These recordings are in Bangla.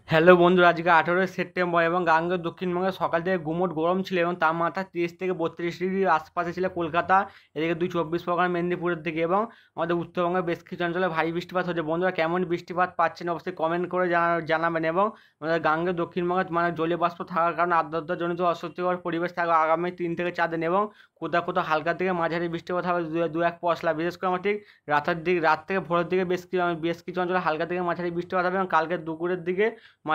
হ্যালো বন্ধুরা, আজকে 18 সেপ্টেম্বর এবং গাঙ্গেয় দক্ষিণবঙ্গে সকাল থেকে গুমোট গরম ছিল এবং তাপমাত্রা 30 থেকে 32 ডিগ্রির আশপাশে ছিল কলকাতা, এদিকে 24 পরগনা, মেদিনীপুরের দিকে এবং আমাদের উত্তরবঙ্গের বেশ কিছু অঞ্চলে ভারী বৃষ্টিপাত হচ্ছে। বন্ধুরা, কেমন বৃষ্টিপাত পাচ্ছেন অবশ্যই কমেন্ট করে জানাবেন। এবং আমাদের গাঙ্গেয় দক্ষিণবঙ্গে মানে জলীয় বাষ্প থাকার কারণে আর্দ্রতাজনিত অস্বস্তিকর পরিবেশ থাকবে আগামী 3 থেকে 4 দিন এবং কোথাও কোথাও হালকা থেকে মাঝারি বৃষ্টিপাত হবে, দু এক পশলা। বিশেষ করে আমার ঠিক রাত থেকে ভোরের দিকে বেশ কিছু অঞ্চলে হালকা থেকে মাঝারি বৃষ্টিপাত হবে এবং কালকে দুপুরের দিকে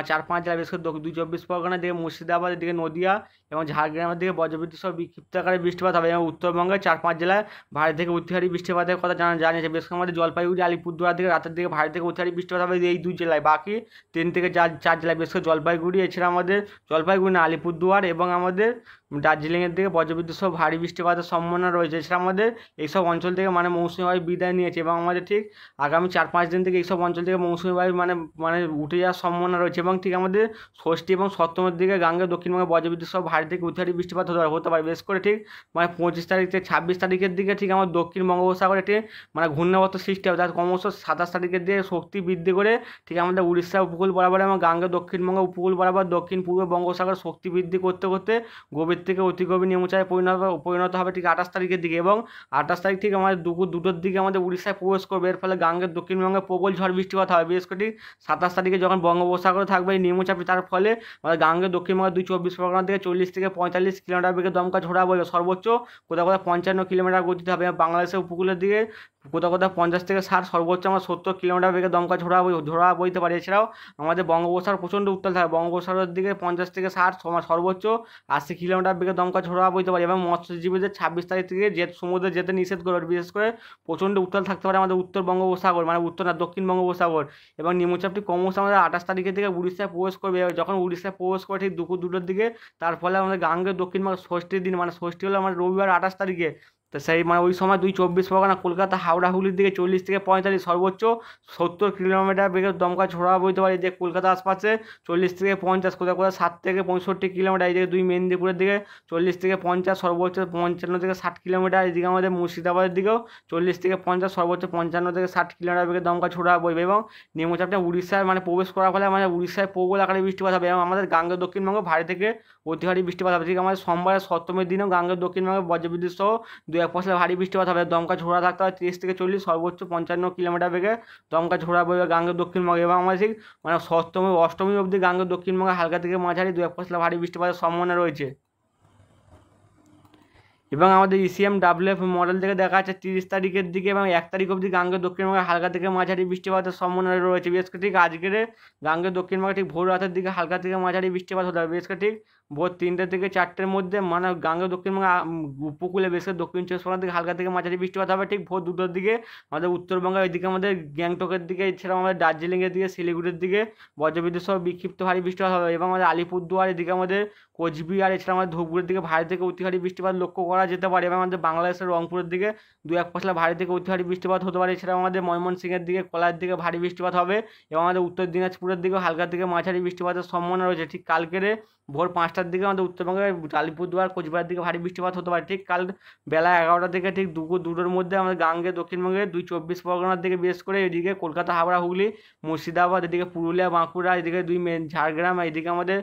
4-5 জেলা, বিশেষ করে 2 চব্বিশ পরগনার দিকে, মুর্শিদাবাদের দিকে, নদিয়া এবং ঝাড়গ্রামের দিকে বজ্রবিদ্যুৎ সহ বিক্ষিপ্ত আকারে বৃষ্টিপাত হবে এবং উত্তরবঙ্গের 4-5 জেলায় ভারী থেকে অতি ভারী বৃষ্টিপাতের কথা জানিয়েছে। বিশেষ করে আমাদের জলপাইগুড়ি, আলিপুরদুয়ার দিকে রাতের দিকে ভারী থেকে অতি ভারী বৃষ্টিপাত হবে এই 2 জেলায়। বাকি 3 থেকে 4 জেলায়, বিশেষ করে জলপাইগুড়ি, এছাড়া আমাদের জলপাইগুড়ি না, আলিপুরদুয়ার এবং আমাদের দার্জিলিংয়ের দিকে বজ্রবিদ্যুৎ সহ ভারী বৃষ্টিপাতের সম্ভাবনা রয়েছে। এছাড়া আমাদের এইসব অঞ্চল থেকে মানে মৌসুমি বায়ু বিদায় নিয়েছে এবং আমাদের ঠিক আগামী 4-5 দিন থেকে এইসব অঞ্চল থেকে মৌসুমি বায়ু মানে মানে উঠে যাওয়ার সম্ভাবনা রয়েছে এবং ঠিক আমাদের ষষ্ঠী এবং সপ্তমের দিকে গাঙ্গেয় দক্ষিণবঙ্গে বজ্রবিদ্যুৎ সহ ভারী থেকে অতি ভারী বৃষ্টিপাত হতে পারে। বিশেষ করে ঠিক 25 তারিখ থেকে 26 তারিখের দিকে ঠিক আমার দক্ষিণ বঙ্গোপসাগরে একটি ঘূর্ণাবর্ত সৃষ্টি হবে, তার ক্রমশ 27 তারিখের দিকে শক্তি বৃদ্ধি করে ঠিক আমাদের উড়িষ্যা উপকূল বরাবর এবং গাঙ্গেয় দক্ষিণবঙ্গ উপকূল বরাবর দক্ষিণ পূর্ব বঙ্গোপসাগর শক্তি বৃদ্ধি করতে করতে গভীর থেকে অতি গভীর নিম্নচাপে পরিণত হবে ঠিক 28 তারিখের দিকে এবং 28 তারিখ থেকে আমাদের দুপুর 2টোর দিকে আমাদের উড়িষ্যায় প্রবেশ করবে। এর ফলে গাঙ্গেয় দক্ষিণবঙ্গে প্রবল ঝড় বৃষ্টিপাত হবে। বিশেষ করে ঠিক 27 তারিখে যখন বঙ্গোপসাগরে থাকবে এই নিম্নচাপটি, তার ফলে আমাদের গাঙ্গেয় দক্ষিণবঙ্গের 2 চব্বিশ পরগনা থেকে 40 থেকে 45 কিলোমিটার বেগে দমকা ঝোড়া বইবে, সর্বোচ্চ কোথাও কোথাও 55 কিলোমিটার গতিতে হবে। বাংলাদেশের উপকূলের দিকে কোথাও কোথাও 50 থেকে 60, সর্বোচ্চ আমরা 70 কিলোমিটার বেগে দমকা ঝোড়া বইতে পারে। এছাড়াও আমাদের বঙ্গোপসাগর প্রচণ্ড উত্তাল থাকে, বঙ্গোপসাগরের দিকে 50 থেকে 60, সর্বোচ্চ 80 কিলোমিটার বেগে দমকা ঝোড়া বইতে পারে এবং মৎস্যজীবীদের 26 তারিখ থেকে সমুদ্রে যেতে নিষেধ করবে। বিশেষ করে প্রচণ্ড উত্তাল থাকতে পারে আমাদের উত্তর বঙ্গোপসাগর, মানে উত্তর না দক্ষিণ বঙ্গোপসাগর এবং নিম্নচাপটি ক্রমশ আমাদের 28 তারিখের দিকে উড়িষ্যায় প্রবেশ করবে। যখন উড়িষ্যায় প্রবেশ করে ঠিক দুপুর 2টোর দিকে, তার ফলে আমাদের গাঙ্গেয় দক্ষিণবঙ্গ ষষ্ঠীর দিন, মানে ষষ্ঠী হলো আমার রবিবার 28 তারিখে। তো সেই ওই সময় 2 চব্বিশ পরগনা, কলকাতা, হাওড়া, হুগলির দিকে 40 থেকে 45, সর্বোচ্চ 70 কিলোমিটার বেগে দমকা ঝোড়া বইতে পারে। যে কলকাতা আশপাশে 40 থেকে 50, কোথাও কোথাও 60 থেকে 65 কিলোমিটার। এইদিকে মেদিনীপুরের দিকে 40 থেকে 50, সর্বোচ্চ 55 থেকে 60 কিলোমিটার। এদিকে আমাদের মুর্শিদাবাদের দিকেও 40 থেকে 50, সর্বোচ্চ 55 থেকে 60 কিলোমিটার বেগে দমকা ঝোড়া বইবে এবং নিম্নচাপটা উড়িষ্যায় প্রবেশ করার ফলে উড়িষ্যায় প্রবল আকারে বৃষ্টিপাত হবে এবং আমাদের গাঙ্গেয় দক্ষিণবঙ্গ ভারী থেকে অতি ভারী বৃষ্টিপাত হবে। ঠিক আমাদের সোমবার সপ্তমীর দিনেও গাঙ্গেয় দক্ষিণবঙ্গে বজ্রবিদ্যুৎ সহ 2-1 পশলা ভারী বৃষ্টিপাত হবে। দমকা ঝোড়া থাকতে হয় 30 থেকে 40, সর্বোচ্চ 55 কিলোমিটার বেগে দমকা ঝোড়া বইবে গাঙ্গেয় দক্ষিণবঙ্গে এবং আমাদের ঠিক সপ্তমী অষ্টমী অবধি গাঙ্গেয় দক্ষিণবঙ্গে হালকা থেকে মাঝারি 2-1 পশলা ভারী বৃষ্টিপাতের সম্ভাবনা রয়েছে। এবং আমাদের ECMWF মডেল থেকে দেখা যাচ্ছে 30 তারিখের দিকে এবং 1 তারিখ অবধি গাঙ্গেয় দক্ষিণবঙ্গে হালকা থেকে মাঝারি বৃষ্টিপাতের সম্ভাবনা রয়েছে। বিশেষ করে ঠিক আজকের গাঙ্গেয় দক্ষিণবঙ্গে ঠিক ভোর রাতের দিকে হালকা থেকে মাঝারি বৃষ্টিপাত হতে হবে। বিশেষ করে ঠিক ভোর 3টে থেকে 4টের মধ্যে গাঙ্গেয় দক্ষিণবঙ্গে উপকূলে, বিশেষ করে দক্ষিণ চব্বিশ পরগনার দিকে হালকা থেকে মাঝারি বৃষ্টিপাত হবে। ঠিক ভোর 2টোর দিকে আমাদের উত্তরবঙ্গের এদিকে আমাদের গ্যাংটকের দিকে, এছাড়াও আমাদের দার্জিলিংয়ের দিকে, শিলিগুড়ির দিকে বজ্রবিদ্যুৎ সহ বিক্ষিপ্ত ভারী বৃষ্টিপাত হবে এবং আমাদের আলিপুরদুয়ার, এদিকে আমাদের কোচবিহার, এছাড়া আমাদের ধূপগুড়ির দিকে ভারী থেকে অতি ভারী বৃষ্টিপাত লক্ষ্য করা যেতে পারে এবং আমাদের বাংলাদেশের রংপুরের দিকে 2-1 পশলা ভারী থেকে অতি ভারী বৃষ্টিপাত হতে পারে। এছাড়াও আমাদের ময়মনসিংহের দিকে, কলার দিকে ভারী বৃষ্টিপাত হবে এবং আমাদের উত্তর দিনাজপুরের দিকেও হালকা থেকে মাঝারি বৃষ্টিপাতের সম্ভাবনা রয়েছে। ঠিক কালকের ভোর 5টার দিকে আমাদের উত্তরবঙ্গে আলিপুরদুয়ার, কোচবিহার দিকে ভারী বৃষ্টিপাত হতে পারে। ঠিক কাল বেলা 11টা থেকে ঠিক দুপুর 2টোর মধ্যে আমাদের গাঙ্গেয় দক্ষিণবঙ্গে 2 চব্বিশ পরগনার দিকে, বিশেষ করে এদিকে কলকাতা, হাওড়া, হুগলি, মুর্শিদাবাদ, এদিকে পুরুলিয়া, বাঁকুড়া, এদিকে ঝাড়গ্রাম, এদিকে আমাদের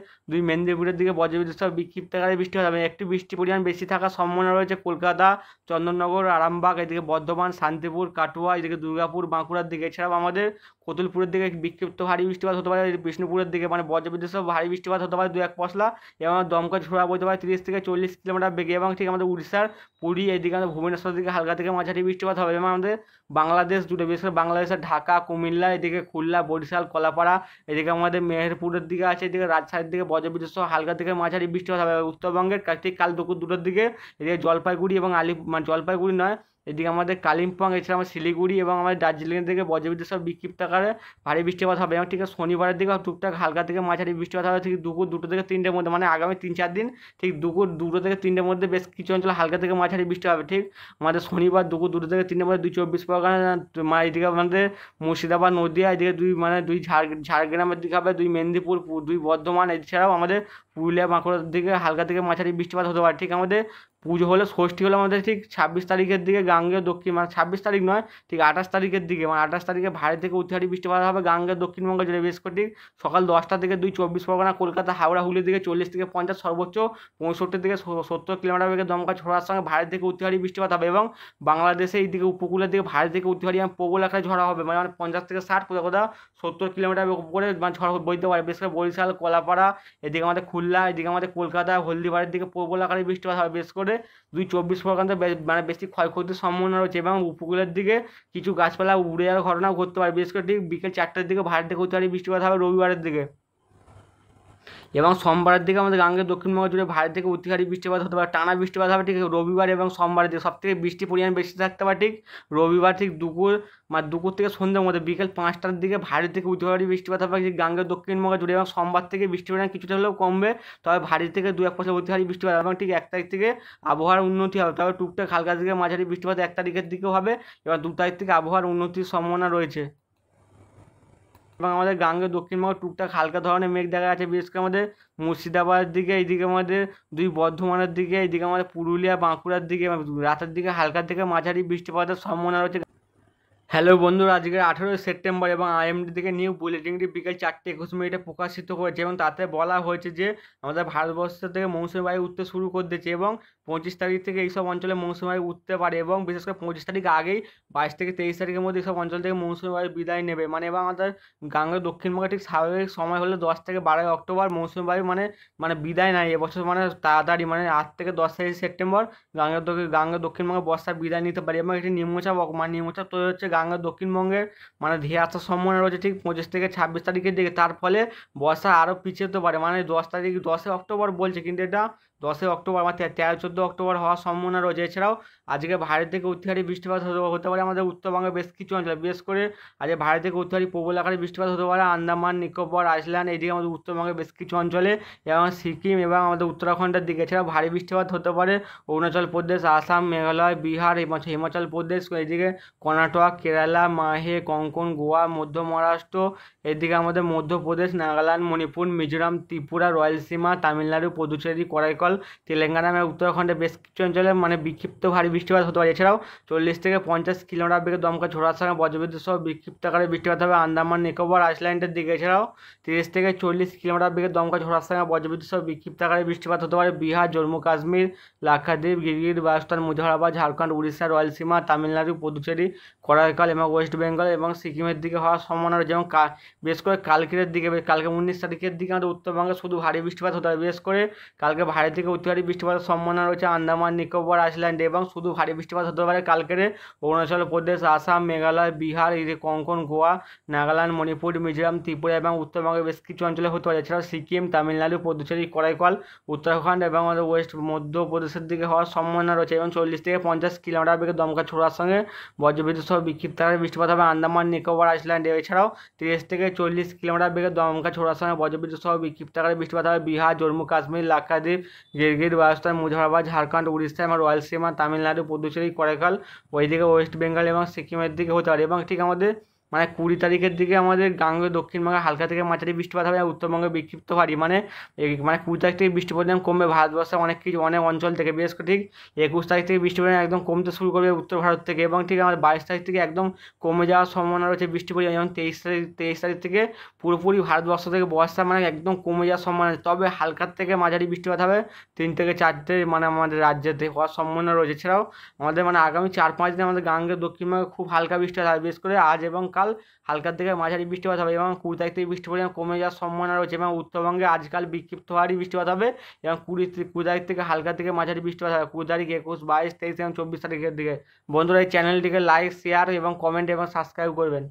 মেদিনীপুরের দিকে বজ্রবিদ্যুৎ সহ বিক্ষিপ্ত আকারে বৃষ্টি হবে। একটু বৃষ্টির পরিমাণ বেশি থাকার সম্ভাবনা রয়েছে কলকাতা, চন্দননগর, আরামবাগ, এদিকে বর্ধমান, শান্তিপুর, কাটোয়া, এদিকে দুর্গাপুর, বাঁকুড়ার দিকে। এছাড়াও আমাদের কতুলপুরের দিকে বিক্ষিপ্ত ভারী বৃষ্টিপাত হতে পারে। বিষ্ণুপুরের দিকে বজ্রবিদ্যুৎ সহ ভারী বৃষ্টিপাত হতে পারে 2-1 পশলা এবং দমকা ঝোড়া বইতে পারে 30 থেকে 40 কিলোমিটার বেগে এবং ঠিক আমাদের উড়িষ্যার পুরী, এদিকে আমাদের ভুবনেশ্বর দিকে হালকা থেকে মাঝারি বৃষ্টিপাত হবে এবং আমাদের বাংলাদেশ জুড়ে, বিশেষ করে বাংলাদেশের ঢাকা, কুমিল্লা, এদিকে খুলনা, বরিশাল, কলাপাড়া, এদিকে আমাদের মেহেরপুরের দিকে আছে, এদিকে রাজশাহীর দিকে বজ্রবিদ্যুৎ সহ হালকা থেকে মাঝারি বৃষ্টিপাত হবে। উত্তরবঙ্গের ঠিক কাল দুপুর 2টোর দিকে এদিকে জলপাইগুড়ি এবং জলপাইগুড়ি নয়, এদিকে আমাদের কালিম্পং, এছাড়া আমাদের শিলিগুড়ি এবং আমাদের দার্জিলিংয়ের দিকে বজ্রবিদ্যুৎ সহ বিক্ষিপ্ত আকারে ভারী বৃষ্টিপাত হবে এবং ঠিক শনিবারের দিকে টুকটাক হালকা থেকে মাঝারি বৃষ্টিপাত হবে ঠিক দুপুর 2টো থেকে 3টের মধ্যে, মানে আগামী 3-4 দিন ঠিক দুপুর 2টো থেকে 3টের মধ্যে বেশ কিছু অঞ্চলে হালকা থেকে মাঝারি বৃষ্টি হবে। ঠিক আমাদের শনিবার দুপুর 2টো থেকে 3টের মধ্যে 2 চব্বিশ পরগনা, এদিকে আমাদের মুর্শিদাবাদ, নদিয়া, এদিকে ঝাড়গ্রামের দিকে হবে, মেদিনীপুর, 2 বর্ধমান, এছাড়াও আমাদের পুরুলিয়া, বাঁকুড়ার দিকে হালকা থেকে মাঝারি বৃষ্টিপাত হতে পারে। ঠিক আমাদের পুজো হলো, ষষ্ঠী হলো আমাদের ঠিক 26 তারিখের দিকে গাঙ্গেয় দক্ষিণ, মানে 26 তারিখ নয়, ঠিক 28 তারিখের দিকে, মানে 28 তারিখে ভারী থেকে অতি ভারী বৃষ্টিপাত হবে গাঙ্গেয় দক্ষিণবঙ্গ জুড়ে। বেশ করে ঠিক সকাল 10টা থেকে 2 চব্বিশ পরগনা, কলকাতা, হাওড়া, হুগলির দিকে 40 থেকে 50, সর্বোচ্চ 65 থেকে 70 কিলোমিটার বেগে দমকা ঝোড়ার সঙ্গে ভারী থেকে অতি ভারী বৃষ্টিপাত হবে। এবং বাংলাদেশে এই দিকে উপকূলের দিকে ভারী থেকে অতি ভারী প্রবল আকারে ঝড়া হবে, মানে 50 থেকে 60, কোথাও কোথাও 70 কিলোমিটার উপরে মানে ঝড় বইতে পারে। বিশেষ করে বরিশাল, কলাপাড়া, এদিকে আমাদের খুলনা, এদিকে আমাদের কলকাতা, হলদিবাড়ির দিকে প্রবল আকারে বৃষ্টিপাত হবে। বেশ করে 2 চব্বিশ পরগনাতে মানে বেশি ক্ষয়ক্ষতির সম্ভাবনা রয়েছে এবং উপকূলের দিকে কিছু গাছপালা উড়ে যাওয়ার ঘটনাও ঘটতে পারে। বিশেষ করে ঠিক বিকেল 4টার দিকে ভারী থেকে অতি ভারী বৃষ্টিপাত হবে রবিবারের দিকে। এবং সোমবারের দিকে আমাদের গাঙ্গেয় দক্ষিণবঙ্গ জুড়ে ভারী থেকে অতি ভারী বৃষ্টিপাত হতে পারে, টানা বৃষ্টিপাত হবে ঠিক রবিবার এবং সোমবারের দিকে। সবথেকে বৃষ্টির পরিমাণ বেশি থাকতে পারে ঠিক রবিবার, ঠিক দুপুর থেকে সন্ধ্যের মধ্যে বিকেল 5টার দিকে ভারী থেকে অতি ভারী বৃষ্টিপাত হবে গাঙ্গেয় দক্ষিণবঙ্গ জুড়ে। এবং সোমবার থেকে বৃষ্টির পরিমাণ কিছুটা হলেও কমবে, তবে ভারী থেকে 2-1% অতি ভারী বৃষ্টিপাত এবং ঠিক 1 তারিখ থেকে আবহাওয়ার উন্নতি হবে, তবে টুকটাক হালকা থেকে মাঝারি বৃষ্টিপাত 1 তারিখের দিকেও হবে। এবার 2 তারিখ থেকে আবহাওয়ার উন্নতির সম্ভাবনা রয়েছে। এবং আমাদের গাঙ্গেয় দক্ষিণবঙ্গে টুকটাক হালকা ধরনের মেঘ দেখা যাচ্ছে, বিশেষ করে আমাদের মুর্শিদাবাদের দিকে, এইদিকে আমাদের বর্ধমানের দিকে, এইদিকে আমাদের পুরুলিয়া, বাঁকুড়ার দিকে রাতের দিকে হালকা থেকে মাঝারি বৃষ্টিপাতের সম্ভাবনা রয়েছে। হ্যালো বন্ধুরা, আজকের 18 সেপ্টেম্বর এবং আইএমডি থেকে নিউ বুলেটিনটি বিকেল 4:21 প্রকাশিত হয়েছে এবং তাতে বলা হয়েছে যে আমাদের ভারতবর্ষ থেকে মৌসুমী বায়ু উঠতে শুরু করে দিয়েছে এবং 25 তারিখ থেকে এইসব অঞ্চলে মৌসুমী বায়ু উঠতে পারে এবং বিশেষ করে 25 তারিখ আগেই 22 থেকে 23 তারিখের মধ্যে এইসব অঞ্চল থেকে মৌসুমী বায়ু বিদায় নেবে। মানে এবং আমাদের গাঙ্গেয় দক্ষিণবঙ্গে ঠিক স্বাভাবিক সময় হলে 10 থেকে 12 অক্টোবর মৌসুমী বায়ু মানে বিদায় নেয় এবছর, মানে তাড়াতাড়ি, মানে 8 থেকে 10 সেপ্টেম্বর গাঙ্গেয় দক্ষিণবঙ্গে বর্ষা বিদায় নিতে পারে। এবং একটি নিম্নচাপ তৈরি হচ্ছে গাঙ্গেয় দক্ষিণবঙ্গের, মানে ধেয়ে আসার সম্ভাবনা রয়েছে ঠিক 25 থেকে 26 তারিখের দিকে। তার ফলে বর্ষা আরও পিছিয়ে যেতে পারে, মানে 10 অক্টোবর বলছে, কিন্তু এটা 10 অক্টোবর বা 13-14 অক্টোবর হওয়ার সম্ভাবনা রয়েছে। এছাড়াও আজকে ভারী থেকে অতি ভারী বৃষ্টিপাত হতে পারে আমাদের উত্তরবঙ্গের বেশ কিছু অঞ্চলে, বিশেষ করে আজকে ভারী থেকে অতি ভারী প্রবল আকারে বৃষ্টিপাত হতে পারে আন্দামান, নিকোবর, আইসল্যান্ড, এইদিকে আমাদের উত্তরবঙ্গের বেশ কিছু অঞ্চলে এবং সিকিম এবং আমাদের উত্তরাখণ্ডের দিকে। এছাড়াও ভারী বৃষ্টিপাত হতে পারে অরুণাচল প্রদেশ, আসাম, মেঘালয়, বিহার, হিমাচল প্রদেশ, এইদিকে কর্ণাটক, কেরালা, মাহে, কঙ্কন, গোয়া, মধ্য মহারাষ্ট্র, এদিকে আমাদের মধ্যপ্রদেশ, নাগাল্যান্ড, মণিপুর, মিজোরাম, ত্রিপুরা, রয়লসীমা, তামিলনাড়ু, পুদুচেরি, করাইকল, তেলেঙ্গানা এবং উত্তরাখণ্ডের বেশ কিছু অঞ্চলে মানে বিক্ষিপ্ত ভারী বৃষ্টিপাত হতে পারে। এছাড়াও 40 থেকে 50 কিলোমিটার বেগে দমকা ঝোড়ার সঙ্গে বজ্রবিদ্যুৎ সহ বিক্ষিপ্ত আকারে বৃষ্টিপাত হবে আন্দামান, নিকোবর, আইসল্যান্ডের দিকে। এছাড়াও 30 থেকে 40 কিলোমিটার বেগে দমকা ঝোড়ার সঙ্গে বজ্রবিদ্যুৎ সহ বিক্ষিপ্ত আকারে বৃষ্টিপাত হতে পারে বিহার, জম্মু কাশ্মীর, লাক্ষাদ্বীপ, গিরগিট, বালুচিস্তান, মুজাফরবাদ, ঝাড়খণ্ড, উড়িষ্যা, রয়লসীমা, তামিলনাড়ু, পুদুচেরি, করাইকাল এবং ওয়েস্ট বেঙ্গল এবং সিকিমের দিকে হওয়ার সম্ভাবনা রয়েছে। এবং বিশেষ করে কালকে 19 তারিখের দিকে আমাদের উত্তরবঙ্গে শুধু ভারী বৃষ্টিপাত হতে পারে। বিশেষ করে কালকে ভারী থেকে অতি ভারী বৃষ্টিপাতের সম্ভাবনা রয়েছে আন্দামান, নিকোবর, আইসল্যান্ডে এবং শুধু ভারী বৃষ্টিপাত হতে পারে কালকের অরুণাচল প্রদেশ, আসাম, মেঘালয়, বিহার, এই যে কঙ্কন, গোয়া, নাগাল্যান্ড, মণিপুর, মিজোরাম, ত্রিপুরা এবং উত্তরবঙ্গের বেশ কিছু অঞ্চলে হতে পারে। এছাড়াও সিকিম, তামিলনাড়ু, পুদুচেরি, করাইকাল, উত্তরাখণ্ড এবং আমাদের মধ্যপ্রদেশের দিকে হওয়ার সম্ভাবনা রয়েছে। এবং 40 থেকে 50 কিলোমিটার বেগে দমকা ছোড়ার সঙ্গে বজ্রবিদ্যুৎ সহ বিক্ষিপ্ত আকারে বৃষ্টিপাত হবে আন্দামান, নিকোবর, আইসল্যান্ডে। এছাড়াও 30 থেকে 40 কিলোমিটার বেগে দমকা ছোড়ার সঙ্গে বজ্রবিদ্যুৎ সহ বিক্ষিপ্ত আকারে বৃষ্টিপাত হবে বিহার, জম্মু কাশ্মীর, লাক্ষাদ্বীপ, গিরগিট, বালুচিস্তান, মুজাফরবাদ, ঝাড়খণ্ড, উড়িষ্যা এবং রয়লসীমা, তামিলনাড়ু, পুদুচেরি, করাইকাল, ওইদিকে ওয়েস্ট বেঙ্গল এবং সিকিমের দিকে হতে পারে। এবং ঠিক আমাদের মানে 20 তারিখের দিকে আমাদের গাঙ্গেয় দক্ষিণবঙ্গে হালকা থেকে মাঝারি বৃষ্টিপাত হবে উত্তরবঙ্গে বিক্ষিপ্ত ভারী, মানে 20 তারিখ থেকে বৃষ্টির পরিমাণ কমবে ভারতবর্ষে অনেক অঞ্চল থেকে। বিশেষ করে ঠিক 21 তারিখ থেকে বৃষ্টির পরিমাণ একদম কমতে শুরু করবে উত্তর ভারত থেকে। এবং ঠিক আমাদের 22 তারিখ থেকে একদম কমে যাওয়ার সম্ভাবনা রয়েছে বৃষ্টির পরিমাণ। এবং 23 তারিখ থেকে পুরোপুরি ভারতবর্ষ থেকে বর্ষা মানে একদম কমে যাওয়ার সম্ভাবনা আছে, তবে হালকার থেকে মাঝারি বৃষ্টিপাত হবে 3 থেকে 4টে মানে আমাদের রাজ্যেতে হওয়ার সম্ভাবনা রয়েছে। এছাড়াও আমাদের মানে আগামী 4-5 দিন আমাদের গাঙ্গেয় দক্ষিণবঙ্গে খুব হালকা বৃষ্টিপাত হবে, বিশেষ করে আজ এবং কাল হালকার থেকে মাঝারি বৃষ্টিপাত হবে। এবং 20 তারিখ থেকে বৃষ্টির পরিমাণ কমে যাওয়ার সম্ভাবনা রয়েছে এবং উত্তরবঙ্গে আজকাল বিক্ষিপ্ত ভারী বৃষ্টিপাত হবে। এবং 20 তারিখ থেকে হালকা থেকে মাঝারি বৃষ্টিপাত হবে 20 তারিখ, 21, 22, 23 এবং 24 তারিখের দিকে। বন্ধুরা এই চ্যানেলটিকে লাইক, শেয়ার এবং কমেন্ট এবং সাবস্ক্রাইব করবেন।